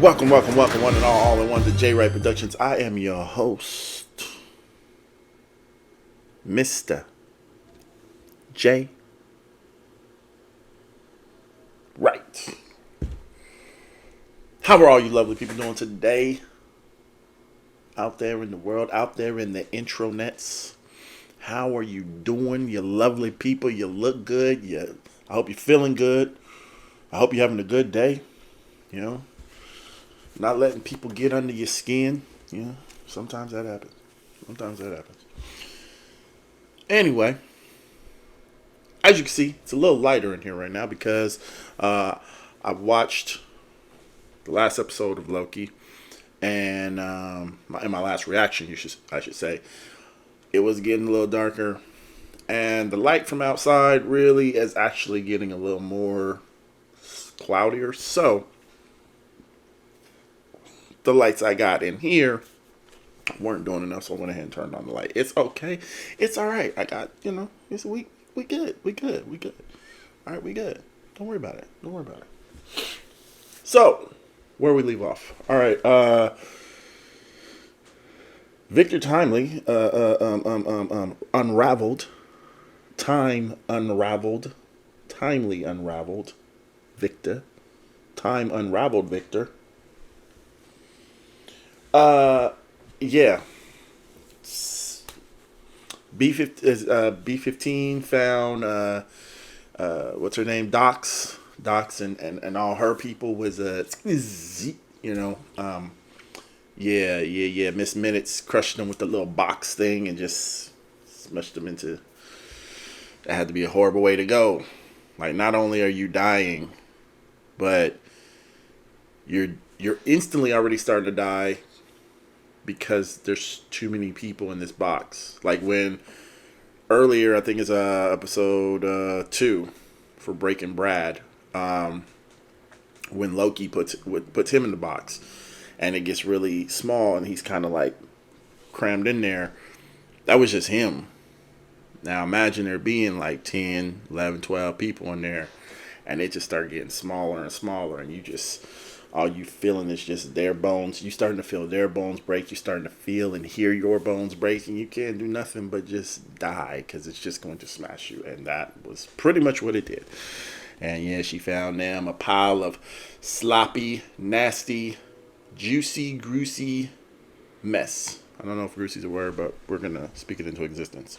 Welcome, one and all in one to J Wright Productions. I am your host, Mr. J Wright. How are all you lovely people doing today? Out there in the world, out there in the intronets. How are you doing, you lovely people? You look good. I hope you're feeling good. I hope you're having a good day. You know, not letting people get under your skin. You know, sometimes that happens. Sometimes that happens. Anyway, as you can see, it's a little lighter in here right now because I watched the last episode of Loki, and in my last reaction, I should say, it was getting a little darker, and the light from outside really is actually getting a little more cloudier. So the lights I got in here weren't doing enough, so I went ahead and turned on the light. It's okay. It's all right. I got, it's we good. We good. We good. All right, we good. Don't worry about it. Don't worry about it. So, where we leave off. All right. Victor Timely, unraveled, timely unraveled, Victor, time unraveled Victor. Yeah. B15 found what's her name, Docs and all her people was you know yeah Miss Minutes crushed them with the little box thing and just smushed them into. That had to be a horrible way to go. Like, not only are you dying, but you're instantly already starting to die because there's too many people in this box. Like when earlier, I think it's episode 2 for Breaking Brad, when Loki puts him in the box, and it gets really small, and he's kind of like crammed in there. That was just him. Now imagine there being like 10, 11, 12 people in there, and it just started getting smaller and smaller, and all you feeling is just their bones. You starting to feel their bones break. You starting to feel and hear your bones break, and you can't do nothing but just die because it's just going to smash you. And that was pretty much what it did. And yeah, she found them a pile of sloppy, nasty, juicy, greasy mess. I don't know if greasy is a word, but we're gonna speak it into existence.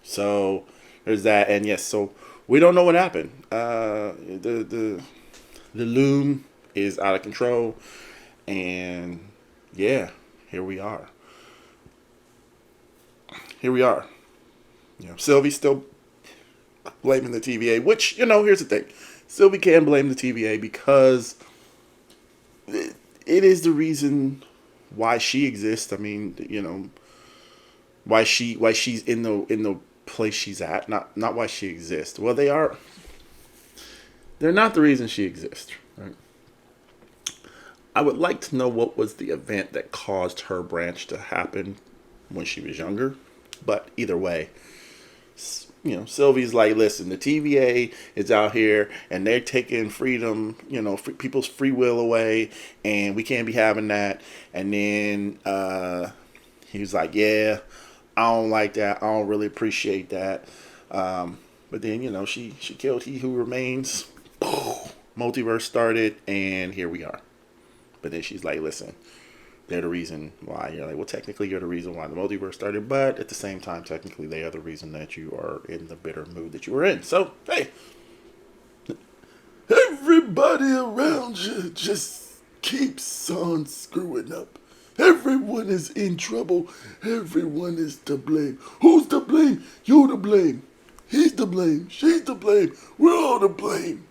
So there's that, and yes, so we don't know what happened. The loom is out of control, and yeah, here we are. Sylvie's still blaming the TVA, which, here's the thing. Sylvie can blame the TVA because it is the reason why she exists. I mean, why she's in the place she's at, not why she exists. Well, they're not the reason she exists, right? I would like to know what was the event that caused her branch to happen when she was younger. But either way, Sylvie's like, listen, the TVA is out here and they're taking freedom, people's free will away, and we can't be having that. And then he was like, yeah, I don't like that. I don't really appreciate that. But then, she killed He Who Remains. Multiverse started, and here we are. But then she's like, listen, they're the reason why. You're like, well, technically you're the reason why the multiverse started, but at the same time, technically they are the reason that you are in the bitter mood that you were in. So, hey, everybody around you just keeps on screwing up. Everyone is in trouble. Everyone is to blame. Who's to blame? You to blame. He's to blame. She's to blame. We're all to blame.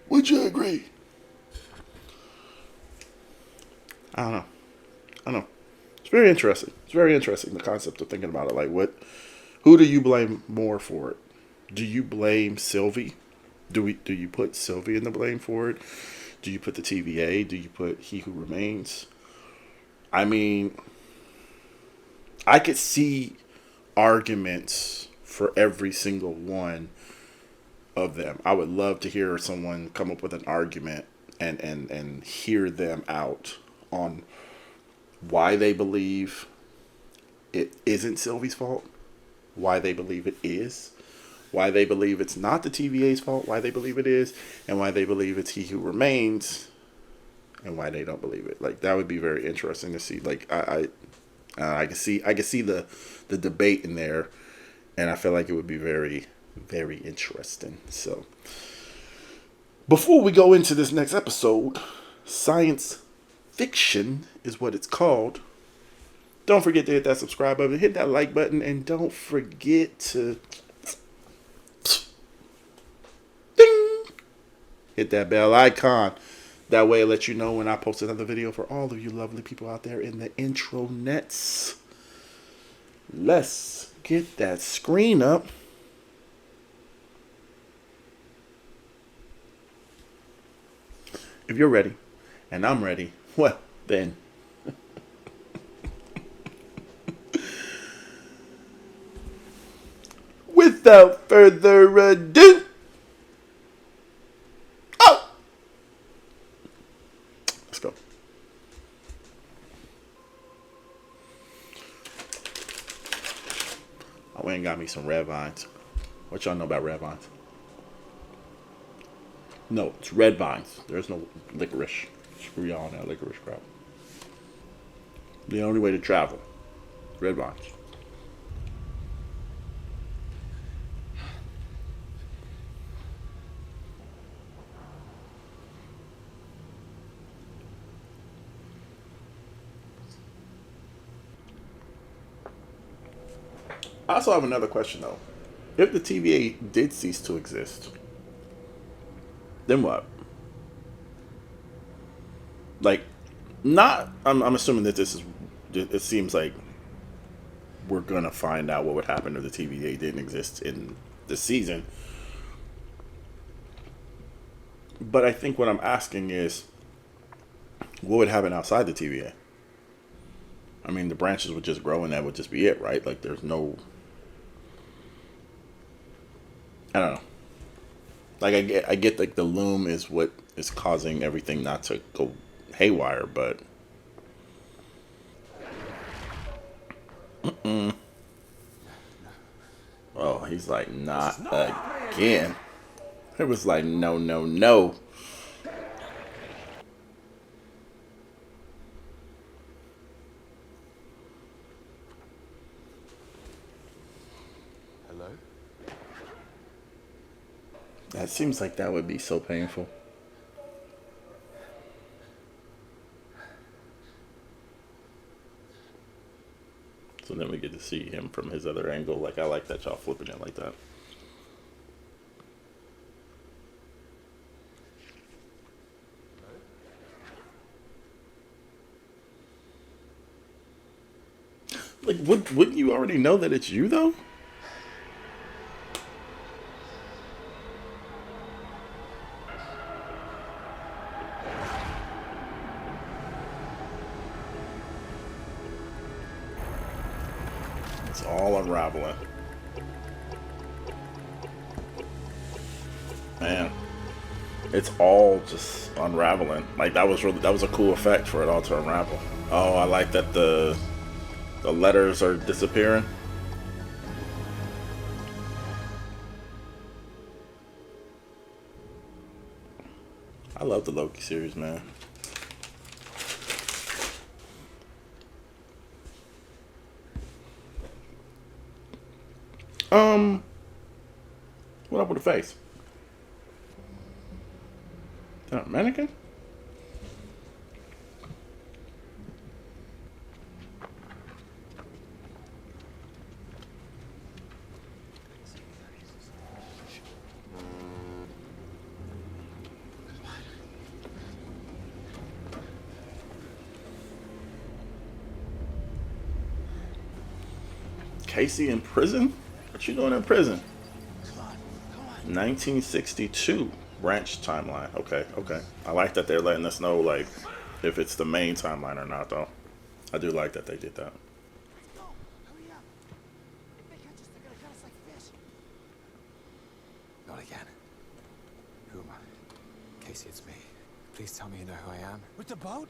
Would you agree? I don't know. It's very interesting. The concept of thinking about it. Like, who do you blame more for it? Do you blame Sylvie? Do you put Sylvie in the blame for it? Do you put the TVA? Do you put He Who Remains? I mean, I could see arguments for every single one of them. I would love to hear someone come up with an argument and hear them out on why they believe it isn't Sylvie's fault, why they believe it is, why they believe it's not the TVA's fault, why they believe it is, and why they believe it's He Who Remains, and why they don't believe it. Like, that would be very interesting to see. Like, I can see the debate in there, and I feel like it would be very, very interesting. So, before we go into this next episode, science fiction is what it's called. Don't forget to hit that subscribe button, hit that like button, and don't forget to ding, hit that bell icon. That way it lets you know when I post another video for all of you lovely people out there in the intro nets. Let's get that screen up. If you're ready, and I'm ready, well, then. Without further ado. Oh! Let's go. I went and got me some red vines. What y'all know about red vines? No, it's red vines. There's no licorice. Screw y'all on that licorice crap. The only way to travel. Red vines. I also have another question though. If the TVA did cease to exist, then what? Like, not. I'm assuming that this is. It seems like we're gonna find out what would happen if the TVA didn't exist in the season. But I think what I'm asking is, what would happen outside the TVA? I mean, the branches would just grow, and that would just be it, right? Like, there's no. I don't know. Like, I get like the loom is what is causing everything not to go haywire, but. Oh, he's like, not again. It was like, no, no, no. Hello? That seems like that would be so painful. So then we get to see him from his other angle. Like, I like that y'all flipping it like that. Like, wouldn't you already know that it's you, though? It's all unraveling. Man, it's all just unraveling. Like, that was a cool effect for it all to unravel. Oh, I like that the letters are disappearing. I love the Loki series, man. What up with the face? Is that a mannequin? Casey in prison? What you doing in prison? 1962 branch timeline. Okay, okay. I like that they're letting us know, like, if it's the main timeline or not, though. I do like that they did that. Not again. Who am I? Casey, it's me. Please tell me you know who I am. With the boat?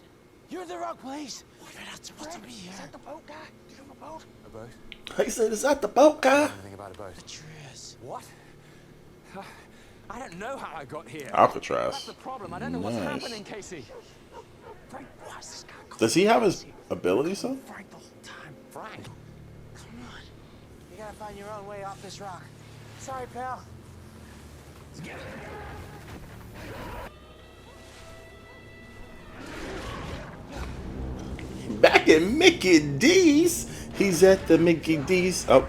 You're in the wrong place. You're not supposed to be here. Is that the boat guy? Do you have a boat? A boat? He said, "Is that the boat I don't guy?" know anything about a boat. Alcatraz. What? I don't know how I got here. Alcatraz. That's the problem. I don't know what's Nice. happening, Casey. Frank, what's this guy called? Does he have his abilities though? Frank the whole time. Frank. Come on. You gotta find your own way off this rock. Sorry, pal. Back at Mickey D's. He's at the Mickey D's. Oh.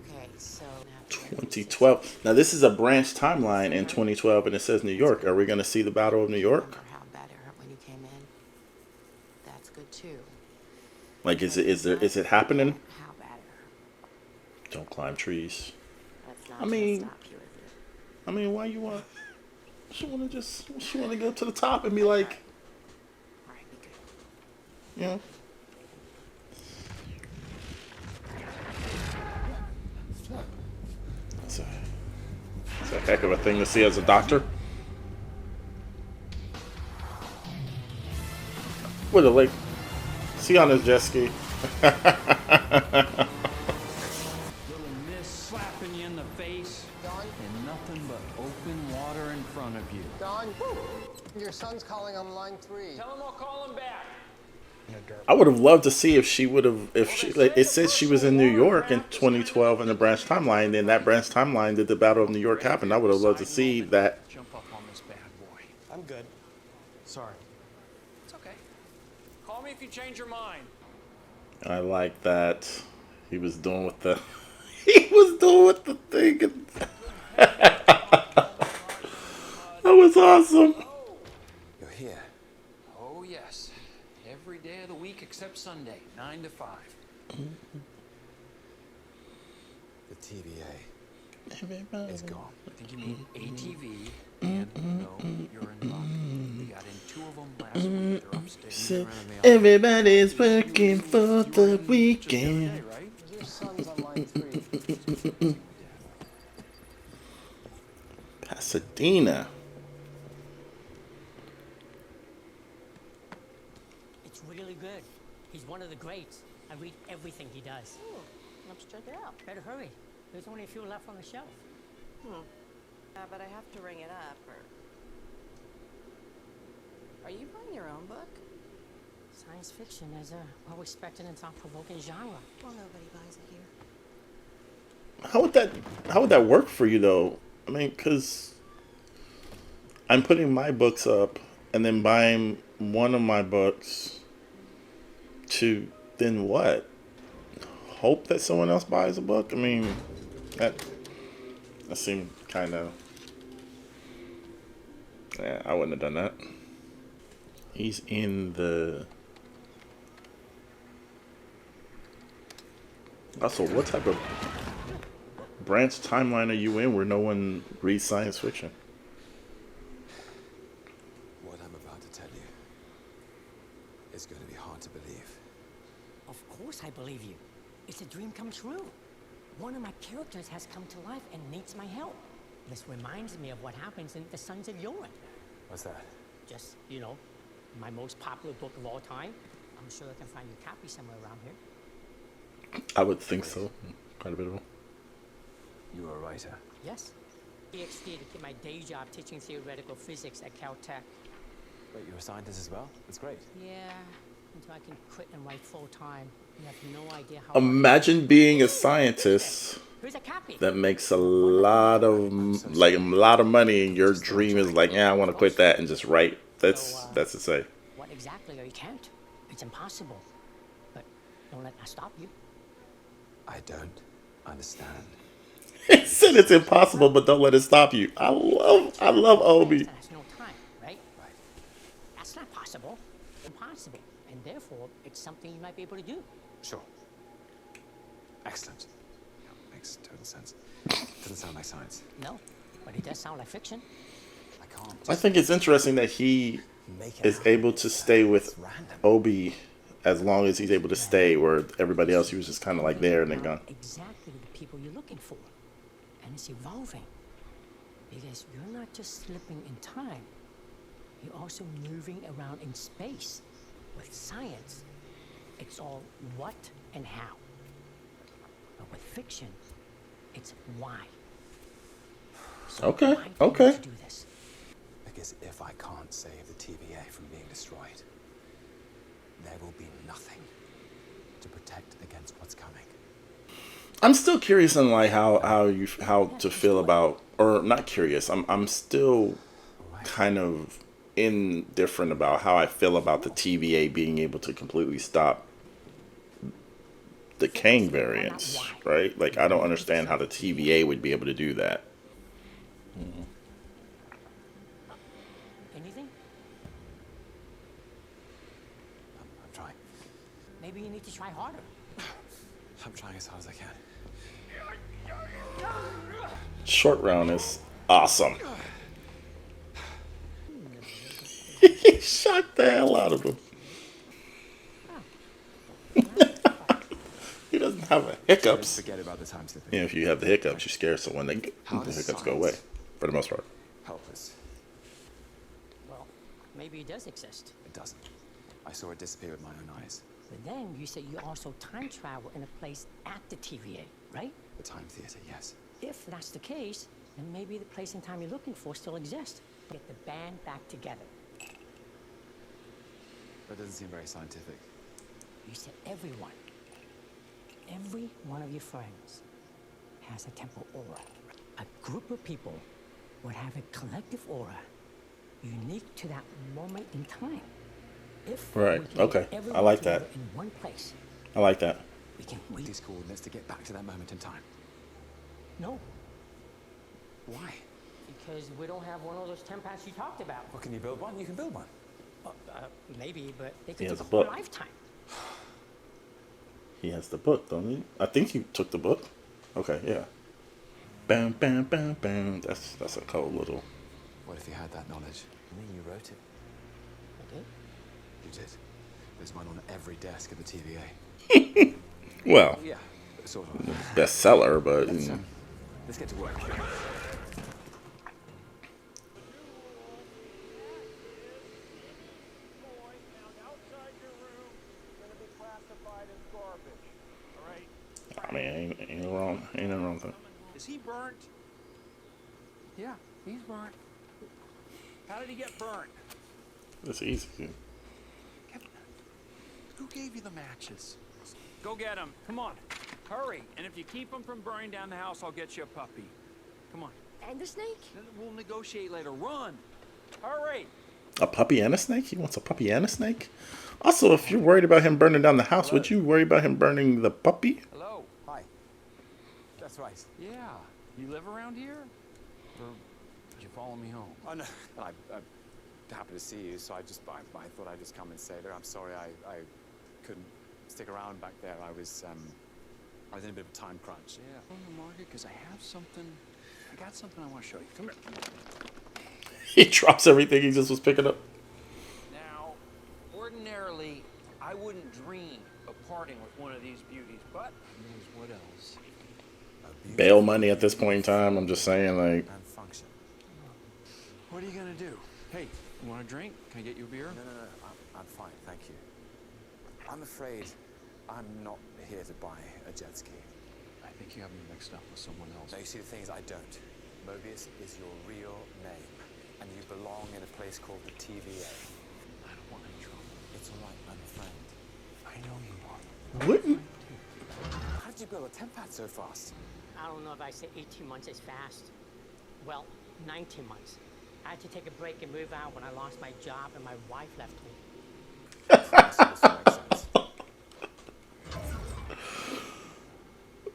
Okay, so now 2012. Now this is a branch timeline in 2012, and it says New York. Are we going to see the Battle of New York? remember how bad it hurt when you came in. That's good too. Like, is it happening? How bad it hurt. Don't climb trees. That's not I mean- gonna stop you, is it? I mean, why you want? She want to go to the top and be like, All right, be good. you know. It's a heck of a thing to see as a doctor. With a lake. See on his jet ski. Little mist slapping you in the face, and nothing but open water in front of you. Don, your son's calling on line 3. Tell him I'll call him back. I would have loved to see if she would have, if she, like, it says she was in New York in 2012 in the branch timeline, then that branch timeline did the Battle of New York happen. I would have loved to see that. Jump up on this bad boy. I'm good. Sorry. It's okay. Call me if you change your mind. I like that he was doing with the, he was doing with the thing. That was awesome. You're here. Oh, yes. Every day of the week except Sunday, 9 to 5. The TVA is gone. I think you mean ATV and no, you're in luck. We got in 2 of them last week. They're upstairs. Everybody's working for the Just the other weekend. day, right? Your son's on line 3. Pasadena. It's really good. He's one of the greats. I read everything he does. Let's check it out. Better hurry. There's only a few left on the shelf. But I have to ring it up, or... Are you buying your own book? Science fiction is a well-respected and thought-provoking genre. Well, nobody buys it here. How would that work for you though? I mean, because I'm putting my books up and then buying one of my books to then what? Hope that someone else buys a book? I mean, that seemed kind of... Yeah, I wouldn't have done that. He's in the... Also, what type of branch timeline are you in where no one reads science fiction? What I'm about to tell you is going to be hard to believe. Of course I believe you. It's a dream come true. One of my characters has come to life and needs my help. This reminds me of what happens in The Sons of Yoren. What's that? Just, you know, my most popular book of all time. I'm sure I can find you a copy somewhere around here. I would think so. Quite a bit of them. You were a writer. Yes. PhD to keep my day job teaching theoretical physics at Caltech. Wait, you're a scientist as well? That's great. Yeah, until I can quit and write full time. You have no idea how. Imagine being a scientist Here's a copy. that makes a lot of money, and your dream is like, yeah, I want to quit that and just write. That's to say. What exactly? Or you can't. It's impossible. But don't let that stop you. I don't understand. He said it's impossible, but don't let it stop you. I love Obi. That's no time, right? Right. That's not possible. Impossible. And therefore, it's something you might be able to do. Sure. Excellent. Yeah, makes total sense. Doesn't sound like science. No, but it does sound like fiction. I can't. I think it's interesting that he make it is happen. able to stay with It's random. Obi as long as he's able to stay, where everybody else he was just kind of like there and then Now, gone. exactly the people you're looking for. And it's evolving. Because you're not just slipping in time, you're also moving around in space. With science, it's all what and how. But with fiction, it's why. So Okay, why do you okay. need to do this? Because if I can't save the TVA from being destroyed, there will be nothing to protect against what's coming. I'm still curious on like how to feel about, or not curious. I'm still kind of indifferent about how I feel about the TVA being able to completely stop the Kang variants, right? Like I don't understand how the TVA would be able to do that. Anything? I'm trying. Maybe you need to try harder. I'm trying as hard as I can. Short round is awesome. He shocked the hell out of him. He doesn't have a hiccups. Forget about the time slipping. You know, if you have the hiccups, you're scared. So when the does hiccups go away, science for the most part. help us. Well, maybe it does exist. It doesn't. I saw it disappear with my own eyes. But then you said you also time travel in a place at the TVA, right? The time theater, yes. If that's the case, then maybe the place and time you're looking for still exists. Get the band back together. That doesn't seem very scientific. You said everyone. Every one of your friends has a temple aura. A group of people would have a collective aura unique to that moment in time. If Right, we can okay. get I everyone like that. together in one place, I like that. we can With these coordinates to get back to that moment in time. No, Why? because we don't have one of those templates you talked about. Well, can you build one? You can build one. Maybe, but they He could has take a a whole book. lifetime. He has the book, don't he? I think he took the book. Okay, yeah. Bam, bam, bam, bam. That's a cold little. What if you had that knowledge? And then you wrote it. Okay. You did. There's one on every desk at the TVA. Well, Yeah, sort of. bestseller, but Let's get to work. I mean, ain't no wrong, ain't no wrong thing. Is he burnt? Yeah, he's burnt. How did he get burnt? It's easy. Kevin, who gave you the matches? Go get him. Come on. Hurry. And if you keep him from burning down the house, I'll get you a puppy. Come on. And the snake? Then we'll negotiate later. Run. Hurry. A puppy and a snake? He wants a puppy and a snake? Also, if you're worried about him burning down the house, would you worry about him burning the puppy? Hello. Hi. That's right. Yeah. You live around here? Or did you follow me home? Oh, no. I'm happy to see you, so I thought I'd just come and say that I'm sorry I couldn't stick around back there. I was in a bit of a time crunch. Yeah. On the market, because I got something I want to show you. Come here. He drops everything he just was picking up. Now, ordinarily, I wouldn't dream of parting with one of these beauties, but who knows what else? Bail money at this point in time, I'm just saying, like, And function. What are you gonna do? Hey, you want a drink? Can I get you a beer? No. I'm fine, thank you. I'm afraid I'm not here to buy a jet ski. I think you have me mixed up with someone else. No, you see, the thing is, I don't. Mobius is your real name, and you belong in a place called the TVA. I don't want any trouble. It's all right, I'm a friend. I know you are. wouldn't. How did you build a tempat so fast? I don't know if I say 18 months is fast. Well, 19 months. I had to take a break and move out when I lost my job and my wife left me. This makes sense.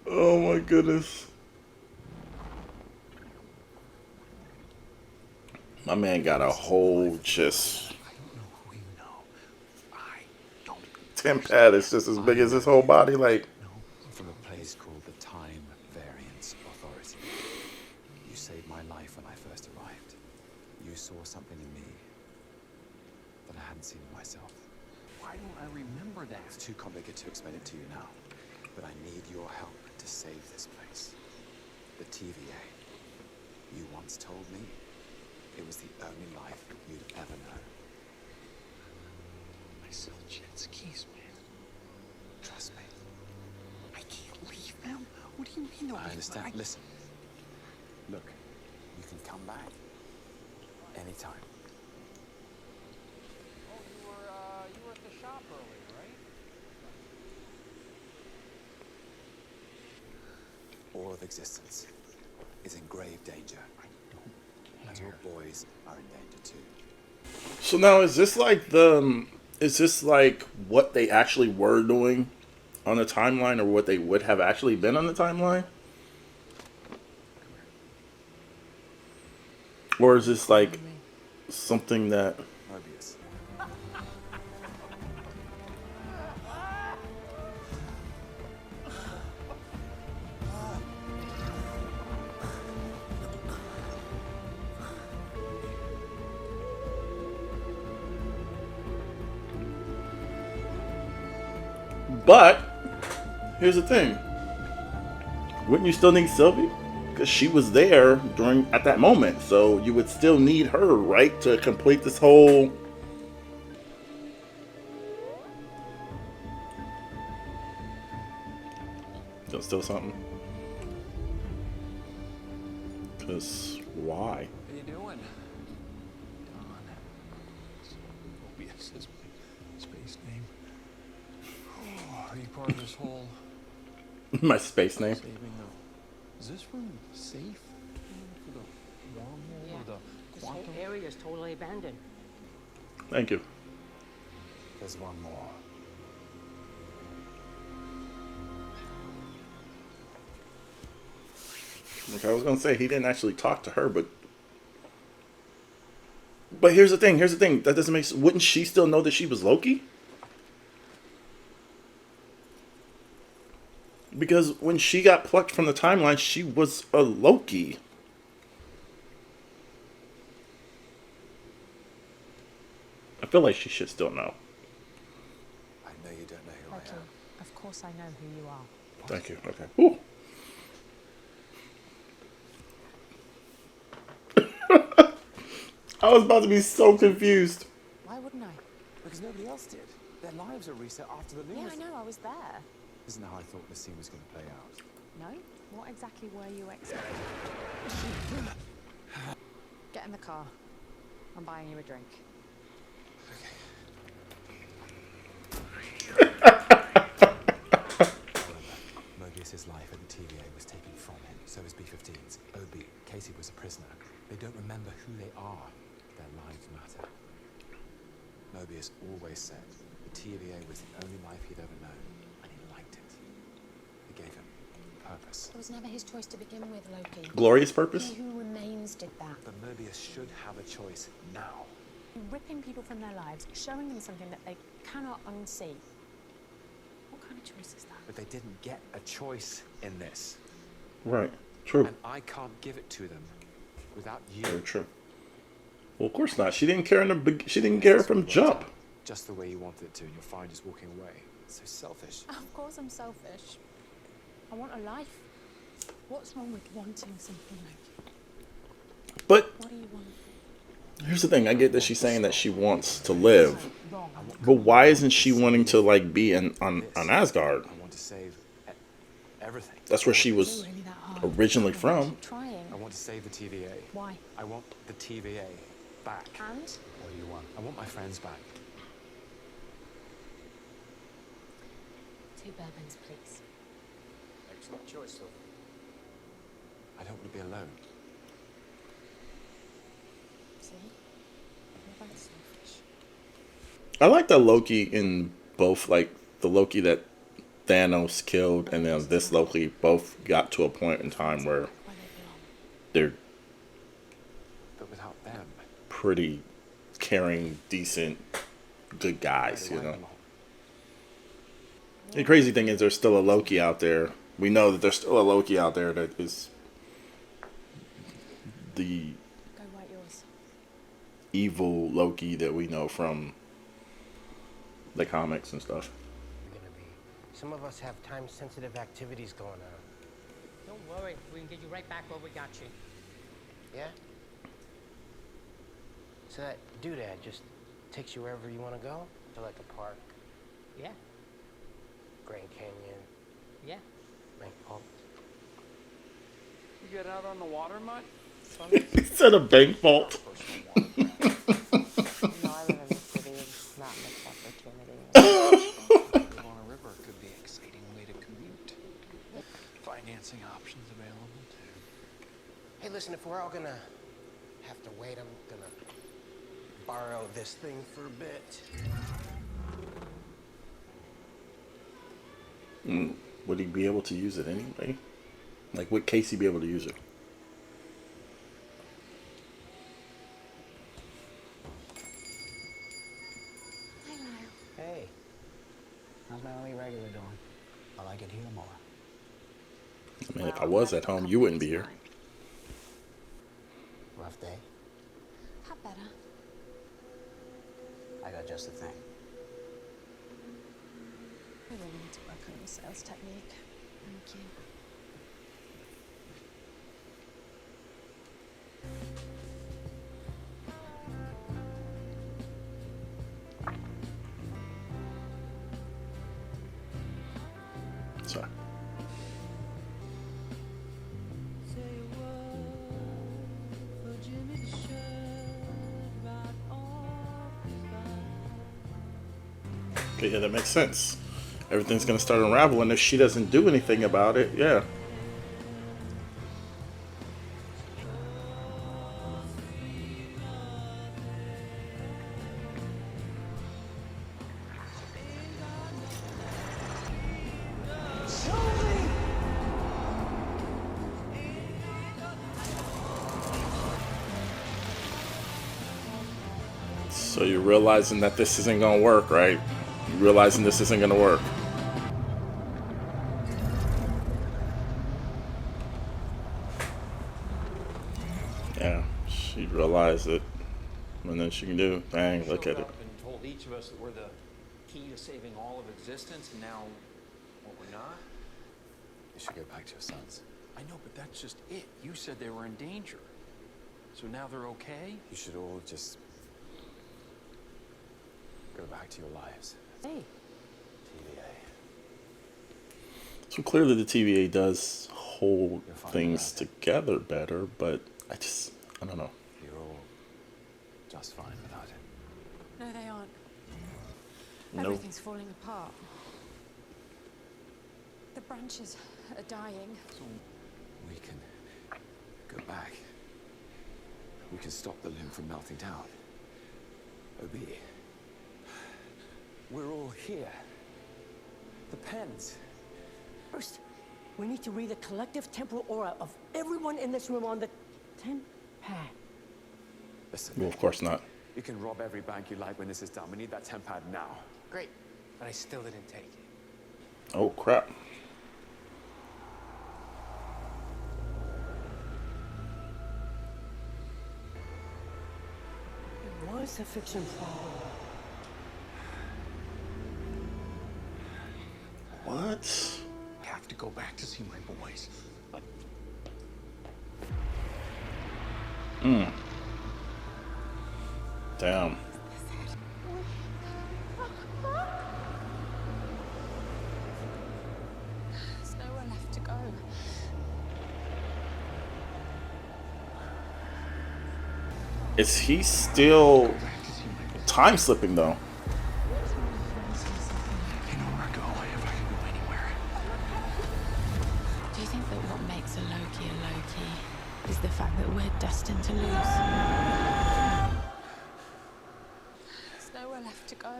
Oh my goodness. My man got a whole just I don't know who you know. I don't temp pad. It's just as big as his whole body. Like, know. From a place called the Time Variance Authority. You saved my life when I first arrived. You saw something in me that I hadn't seen it myself. Why don't I remember that? It's too complicated to explain it to you now, but I need your help to save this place. The TVA. You once told me it was the only life you'd ever know. I sell jet skis, man. Trust me. I can't leave them. What do you mean? I understand. Listen. Look, you can come back anytime. Oh, you were at the shop earlier, right? All of existence is in grave danger. And your boys are in danger too. So now is this like what they actually were doing on the timeline, or what they would have actually been on the timeline? Or is this like something that... Mobius. But here's the thing. Wouldn't you still need Sylvie? Because she was there at that moment. So you would still need her, right? To complete this whole... That's still something. Because why? How you doing? Don. Mobius is my space name. Oh, are you part of this whole My space name. saving the... Is this room safe for the wormhole or the This whole quantum? area is totally abandoned. Thank you. There's one more. Like I was gonna say, he didn't actually talk to her, but here's the thing. That doesn't make. Wouldn't she still know that she was Loki? Because when she got plucked from the timeline, she was a Loki. I feel like she should still know. I know you don't know who Loki, I am. of course I know who you are. Thank you. Okay. Ooh. I was about to be so confused. Why wouldn't I? Because nobody else did. Their lives were reset after the Yeah, news. I know, I was there. Isn't how I thought the scene was going to play out. No? What exactly were you expecting? Get in the car. I'm buying you a drink. Mobius's life at the TVA was taken from him. So is B-15's. OB, Casey was a prisoner. They don't remember who they are. Their lives matter. Mobius always said the TVA was the only life he'd ever known, and he liked it. It gave him purpose. It was never his choice to begin with, Loki. Glorious purpose. He who remains did that. But Mobius should have a choice now. Ripping people from their lives, showing them something that they cannot unsee. What kind of choice is that? But they didn't get a choice in this. Right. True. And I can't give it to them without you. Very true. Well, of course not. She didn't care she didn't care from jump. Just the way you wanted it to, and you're fine just walking away. So selfish. Of course I'm selfish. I want a life. What's wrong with wanting something like you? But What do you want? here's the thing. I get that she's saying that she wants to live. Wrong. But why isn't she wanting to like be on Asgard? I want to save everything. That's where she Is was it really that hard? originally Keep from. trying. I want to save the TVA. Why? I want the TVA back. And? What do you want? I want my friends back. 2 bourbons, please. Excellent choice, Sylvie. I don't want to be alone. See? We're both selfish. I like the Loki in both, like the Loki that Thanos killed and then this Loki both got to a point in time where Where they belong. they're But without them, pretty caring, decent, good guys, where you do I know. belong? The crazy thing is there's still a Loki out there. We know that there's still a Loki out there that is the Go write yours. evil Loki that we know from the comics and stuff. Gonna be. Some of us have time-sensitive activities going on. Don't worry, we can get you right back where we got you. Yeah? So that doodad just takes you wherever you want to go? To like a park, Yeah, Grand Canyon, yeah. Lake Park. You get out on the water much? He said a bank vault. You know, I live in the city and not much opportunity. Live on a river could be an exciting way to commute. Financing options available too. Hey, listen, if we're all gonna have to wait, I'm gonna borrow this thing for a bit. Would he be able to use it anyway? Like, would Casey be able to use it? Hey, how's my only regular doing? I like it here more. I mean, if I was at home, you wouldn't be here. Rough day. Had better. I got just the thing. I really need to work on your sales technique. Thank you. Sorry. Okay, yeah, that makes sense. Everything's gonna start unraveling if she doesn't do anything about it. Yeah. So you're realizing that this isn't gonna work, right? You're realizing this isn't gonna work. Yeah, she realized it. And then she can do, dang, look at it. And told each of us that we're the key to saving all of existence, and now, what, we're not? You should go back to your sons. I know, but that's just it. You said they were in danger. So now they're okay? You should all just go back to your lives. Hey, TVA. So clearly the TVA does hold You'll find things out. together better, but I don't know. You're all just fine without it. No, they aren't. No. Everything's falling apart. The branches are dying. We can go back. We can stop the limb from melting down. OB. We're all here. The pens. first, we need to read the collective temporal aura of everyone in this room on the 10 pad. Listen, Well, of course not. you can rob every bank you like when this is done. We need that 10 pad now. Great, but I still didn't take it. Oh, crap. It was a fiction problem. What? I have to go back to see my boys. Damn. There's nowhere left to go. Is he still time slipping though? You know where I go if I can go anywhere. Do you think that what makes a Loki is the fact that we're destined to lose? There's nowhere left to go.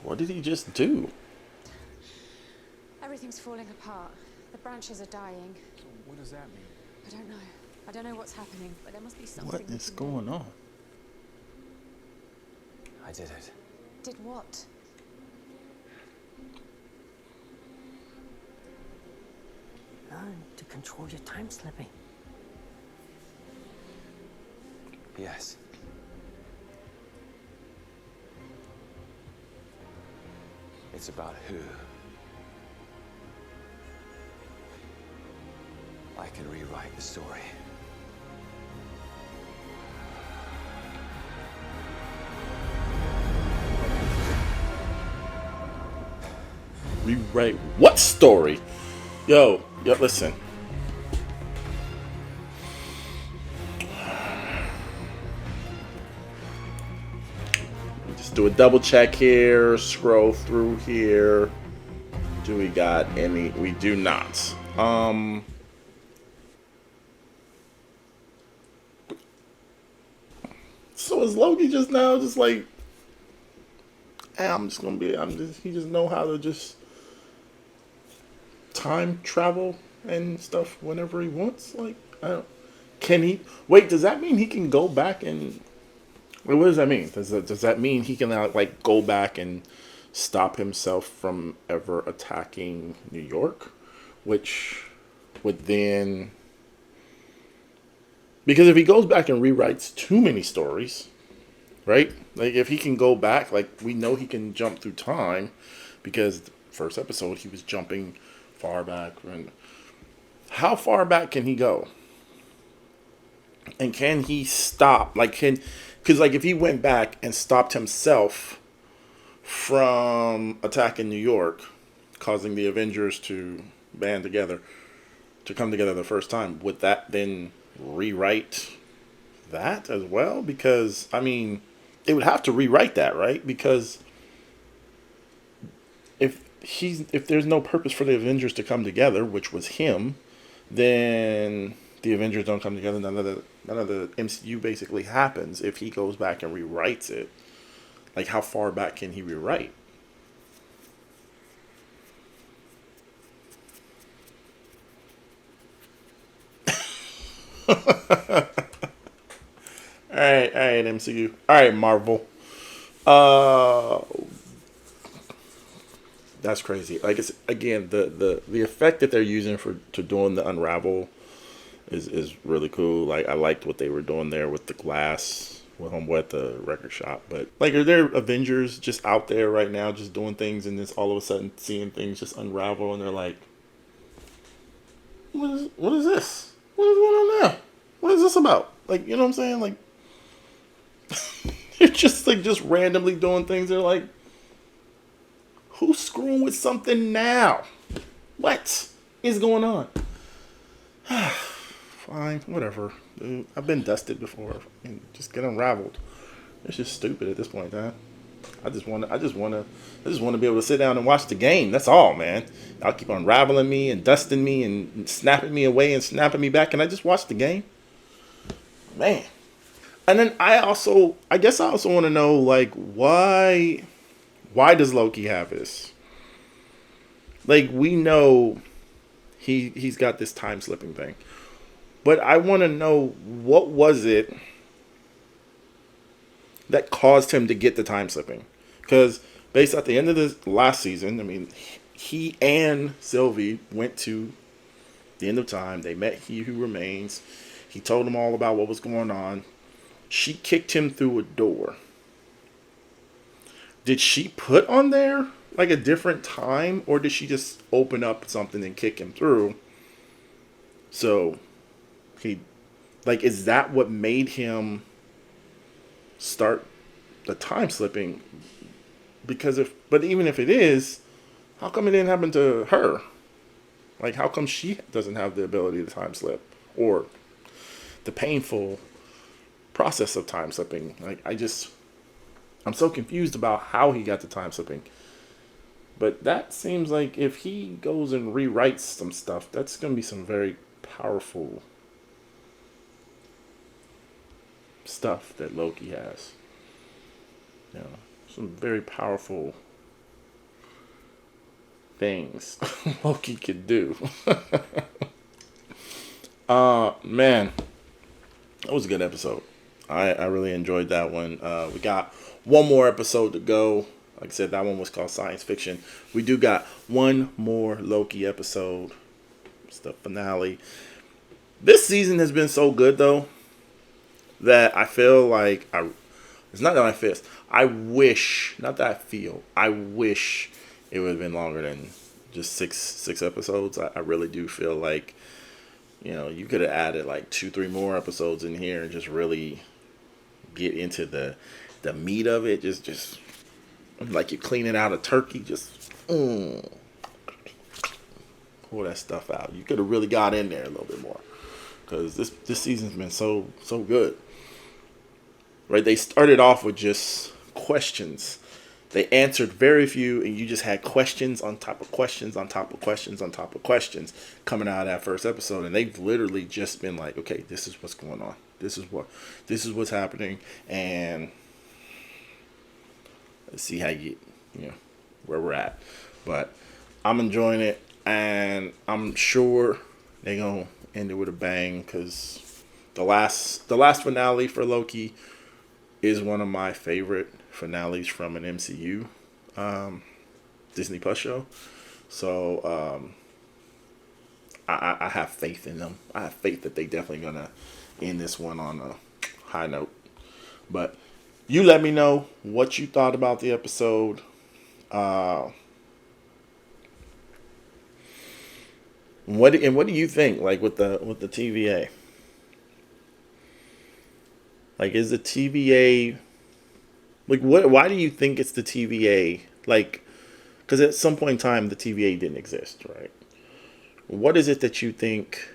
What did he just do? Everything's falling apart. The branches are dying. So what does that mean? I don't know. I don't know what's happening, but there must be something. What we is can do. going on? I did it. Did what? Learn to control your time slipping. Yes. It's about who. I can rewrite the story. Rewrite what story? Yo, listen. Just do a double check here, scroll through here. Do we got any? We do not. So is Loki just now just like, hey, he just know how to just time travel and stuff whenever he wants? Like, I don't, can he, wait, does that mean he can go back and, what does that mean? Does that mean he can like go back and stop himself from ever attacking New York? Which would then, because if he goes back and rewrites too many stories, right? Like if he can go back, like we know he can jump through time, because the first episode he was jumping far back. And how far back can he go? And can he stop? Like because like if he went back and stopped himself from attacking New York, causing the Avengers to band together, to come together the first time, would that then rewrite that as well? Because I mean, it would have to rewrite that, right? Because if there's no purpose for the Avengers to come together, which was him, then the Avengers don't come together. None of the MCU basically happens if he goes back and rewrites it. Like, how far back can he rewrite? All right, MCU. All right, Marvel. That's crazy. Like, it's again, the effect that they're using to doing the unravel is really cool. Like, I liked what they were doing there with the glass with homeboy at the record shop. But like, are there Avengers just out there right now just doing things and just all of a sudden seeing things just unravel and they're like, what is this? What is going on now? What is this about? Like, you know what I'm saying? Like, they're just like just randomly doing things. They're like, who's screwing with something now? What is going on? Fine, whatever. Dude, I've been dusted before. And just get unraveled. It's just stupid at this point, man. I just want to be able to sit down and watch the game. That's all, man. I'll keep unraveling me and dusting me and snapping me away and snapping me back, and I just watch the game. Man. And then I guess I also want to know, like, why does Loki have this? Like, we know he's got this time slipping thing. But I want to know, what was it that caused him to get the time slipping? Because based at the end of the last season, I mean, he and Sylvie went to the end of time. They met He Who Remains. He told them all about what was going on. She kicked him through a door. Did she put on there like a different time, or did she just open up something and kick him through? So he, like, is that what made him start the time slipping? Because but even if it is, how come it didn't happen to her? Like, how come she doesn't have the ability to time slip, or the painful process of time slipping? Like, I'm so confused about how he got the time slipping. But that seems like if he goes and rewrites some stuff, that's going to be some very powerful stuff that Loki has. You know, some very powerful things Loki could do. Man, that was a good episode. I really enjoyed that one. We got one more episode to go. Like I said, that one was called Science Fiction. We do got one more Loki episode. It's the finale. This season has been so good, though, that I feel like it's not that I wish, not that I feel. I wish it would have been longer than just six episodes. I really do feel like, you know, you could have added like 2-3 more episodes in here and just really get into the meat of it. Just like you're cleaning out a turkey. Just pull that stuff out. You could have really got in there a little bit more, because this season's been so good. Right? They started off with just questions. They answered very few, and you just had questions on top of questions on top of questions on top of questions coming out of that first episode. And they've literally just been like, okay, this is what's going on. This is what's happening, and let's see how you know, where we're at. But I'm enjoying it, and I'm sure they're gonna end it with a bang, because the last finale for Loki is one of my favorite finales from an MCU Disney Plus show. So I have faith in them. I have faith that they definitely gonna end this one on a high note. But you let me know what you thought about the episode. What do you think, like, with the TVA? Like, is the TVA, like, why do you think it's the TVA? Like, because at some point in time, the TVA didn't exist, right? What is it that you think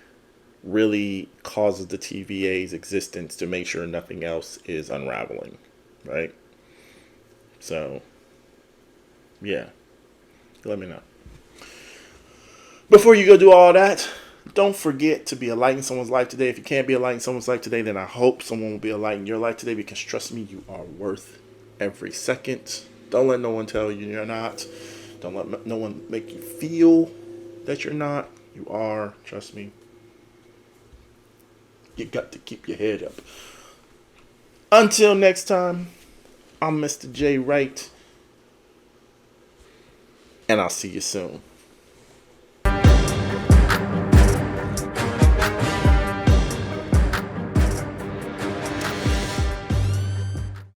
really causes the TVA's existence to make sure nothing else is unraveling, right? So, yeah. Let me know. Before you go do all that, don't forget to be a light in someone's life today. If you can't be a light in someone's life today, then I hope someone will be a light in your life today, because trust me, you are worth every second. Don't let no one tell you you're not. Don't let no one make you feel that you're not. You are. Trust me. You got to keep your head up. Until next time, I'm Mr. J. Wright, and I'll see you soon.